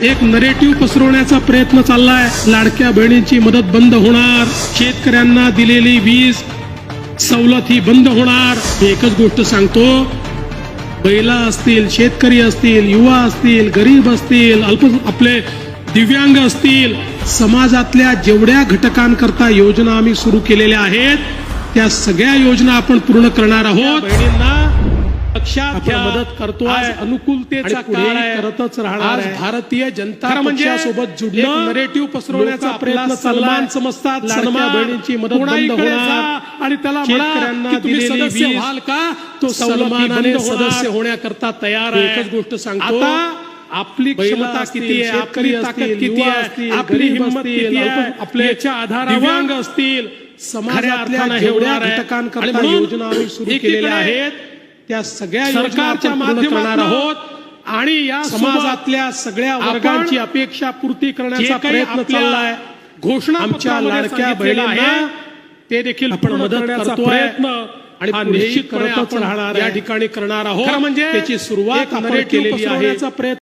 एक नरेटिव्ह पसरवण्याचा प्रयत्न चाललाय। लाडक्या बहिणींची मदत बंद होणार, शेतकऱ्यांना दिलेली वीज सवलत ही बंद होणार। एकच गोष्ट सांगतो, महिला असतील, शेतकरी असतील, युवा असतील, गरीब असतील, आपले दिव्यांग असतील, समाजातल्या जेवढ्या घटकांकरता योजना आम्ही सुरू केलेल्या आहेत त्या सगळ्या योजना आपण पूर्ण करणार आहोत। बहिणींना लक्षात घ्या, मदत करतोय, अनुकूलतेचा काळ आहे, करतच राहणार आहे। भारतीय जनता पक्षासोबत जुडणं, नरेटिव्ह पसरवण्याचा प्रयत्न सन्मान समजतात। सन्मान बहिणींची मदत बंद होणार आणि त्याला शेतकऱ्यांना दिलेली वीज व्हाल का तो सन्मानाने सदस्य होण्याकरता तयार आहे। एकच गोष्ट सांगतो, आपली क्षमता किती आहे, आपली ताकद किती आहे, आपली हिंमत किती आहे, आपल्याच्या आधारावर दिव्यांग असतील, समाजातल्या जेवढ्या घटकांकरता योजना आम्ही सुरू केलेल्या आहेत त्या सगळ्या सरकारच्या माध्यमातून आहोत आणि या समाजातल्या सगळ्या वर्गांची अपेक्षा पूर्ती करण्याचा प्रयत्न चाललाय। घोषणा आमच्या लाडक्या बहिणींना ते देखील आपण मदत करतोय प्रयत्न आणि निश्चित करतच राहणार, या ठिकाणी करणार आहोत। म्हणजे त्याची सुरुवात आपण केलेली आहे।